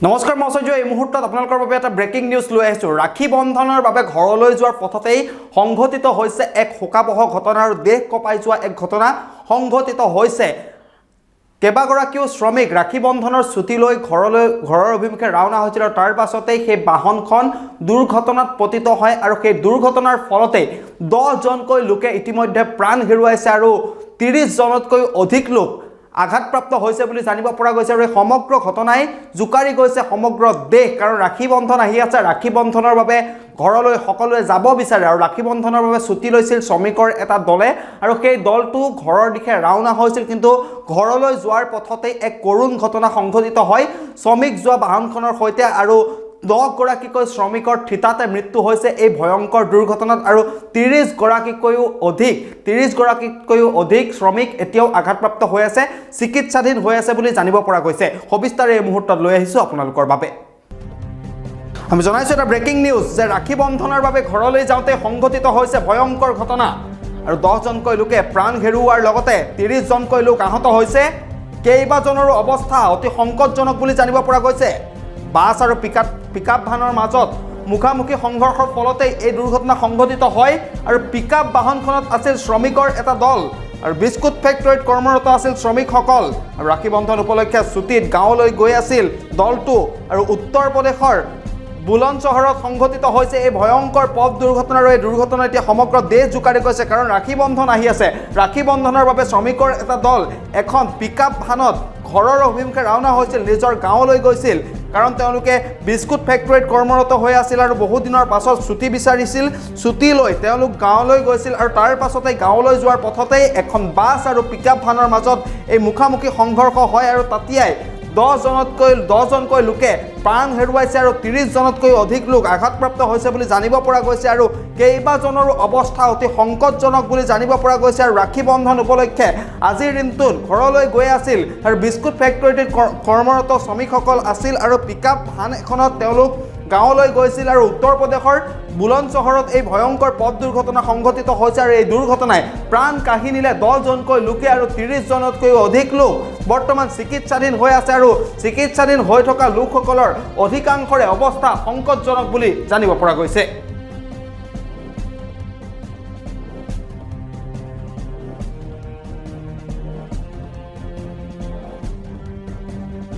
নমস্কাৰ মই সঞ্জয় এই মুহূৰ্তত আপোনালোকৰ বাবে এটা ব্ৰেকিং নিউজ লৈ আহিছোঁ ৰাখী বন্ধনৰ বাবে ঘৰলৈ যোৱাৰ পথতেই সংঘটিত হৈছে এক শোকাবহ ঘটনা আৰু দেশ কঁপাই যোৱা এক ঘটনা সংঘটিত হৈছে কেইবাগৰাকীও শ্ৰমিক ৰাখী বন্ধনৰ ছুটী লৈ ঘৰৰ অভিমুখে ৰাওনা হৈছিল আৰু তাৰ পাছতেই সেই বাহনখন দুৰ্ঘটনাত পতিত হয় আৰু সেই দুৰ্ঘটনাৰ ফলতে 10 জনকৈ লোকে ইতিমধ্যে প্ৰাণ হেৰুৱাইছে আৰু 30 জনতকৈ অধিক লোক আঘাতপ্ৰাপ্ত হৈছে বুলি জানিব পৰা গৈছে আৰু এই সমগ্ৰ ঘটনাই জুকাৰি গৈছে সমগ্ৰ দেশ কাৰণ ৰাখী বন্ধন আহি আছে ৰাখী বন্ধনৰ বাবে ঘৰলৈ সকলোৱে যাব বিচাৰে আৰু ৰাখী বন্ধনৰ বাবে ছুটী লৈছিল শ্ৰমিকৰ এটা দলে আৰু সেই দলটো ঘৰৰ দিশে ৰাওনা হৈছিল কিন্তু ঘৰলৈ যোৱাৰ পথতে এক কৰুণ ঘটনা সংঘটিত হয় শ্ৰমিক যোৱা বাহনখনৰ সৈতে আৰু 10 গৰাকীকৈ শ্ৰমিকৰ থিতাতে মৃত্যু হৈছে এই ভয়ংকৰ দুৰ্ঘটনাত আৰু 30 গৰাকীকৈও অধিক শ্ৰমিক এতিয়াও আঘাতপ্ৰাপ্ত হৈ আছে চিকিৎসাধীন হৈ আছে বুলি জানিব পৰা গৈছে সবিস্তাৰে এই মুহূৰ্তত লৈ আহিছোঁ আপোনালোকৰ বাবে আমি জনাইছোঁ এটা ব্ৰেকিং নিউজ যে ৰাখী বন্ধনৰ বাবে ঘৰলৈ যাওঁতে সংঘটিত হৈছে ভয়ংকৰ ঘটনা আৰু 10 জনকৈ লোকে প্ৰাণ হেৰুওৱাৰ লগতে 30 জনকৈ লোক আহত হৈছে কেইবাজনৰো অৱস্থা অতি সংকটজনক বুলি জানিব পৰা গৈছে বাছ আৰু পিকআপ ভানৰ মাজত মুখামুখি সংঘৰ্ষৰ ফলতে এই দুৰ্ঘটনা সংঘটিত হয় আৰু পিকআপ বাহনখনত আছিল শ্ৰমিকৰ এটা দল আৰু বিস্কুট ফেক্টৰীত কৰ্মৰত আছিল শ্ৰমিকসকল আৰু ৰাখী বন্ধন উপলক্ষে ছুটীত গাঁৱলৈ গৈ আছিল দলটো আৰু উত্তৰ প্ৰদেশৰ বুলন্দ চহৰত সংঘটিত হৈছে এই ভয়ংকৰ পথ দুৰ্ঘটনা আৰু এই দুৰ্ঘটনা এতিয়া সমগ্ৰ দেশ জুকাৰি গৈছে কাৰণ ৰাখী বন্ধন আহি আছে ৰাখী বন্ধনৰ বাবে শ্ৰমিকৰ এটা দল এখন পিকআপ ভানত ঘৰৰ অভিমুখে ৰাওনা হৈছিল নিজৰ গাঁৱলৈ গৈছিল কাৰণ তেওঁলোকে বিস্কুট ফেক্টৰীত কৰ্মৰত হৈ আছিল আৰু বহু দিনৰ পাছত ছুটী বিচাৰিছিল ছুটী লৈ তেওঁলোক গাঁৱলৈ গৈছিল আৰু তাৰ পাছতে গাঁৱলৈ যোৱাৰ পথতেই এখন বাছ আৰু পিকআপ ভানৰ মাজত এই মুখামুখি সংঘৰ্ষ হয় আৰু তাতিয়াই 10 জনকৈ লোকে প্ৰাণ হেৰুৱাইছে আৰু 30 জনতকৈ অধিক লোক আঘাতপ্ৰাপ্ত হৈছে বুলি জানিব পৰা গৈছে আৰু কেইবাজনৰো অৱস্থা অতি সংকটজনক বুলি জানিব পৰা গৈছে আৰু ৰাখী বন্ধন উপলক্ষে আজিৰ দিনটোত ঘৰলৈ গৈ আছিল আৰু বিস্কুট ফেক্টৰীত কৰ্মৰত শ্ৰমিকসকল আছিল আৰু পিকআপ ভান এখনত তেওঁলোক গাঁৱলৈ গৈছিল আৰু উত্তৰ প্ৰদেশৰ বুলন্দ চহৰত এই ভয়ংকৰ পথ দুৰ্ঘটনা সংঘটিত হৈছে আৰু এই দুৰ্ঘটনাই প্ৰাণ কাঢ়ি নিলে 10 জনকৈ লোকে আৰু 30 জনতকৈ অধিক লোক বৰ্তমান চিকিৎসাধীন হৈ আছে আৰু চিকিৎসাধীন হৈ থকা লোকসকলৰ অধিকাংশৰে অৱস্থা সংকটজনক বুলি জানিব পৰা গৈছে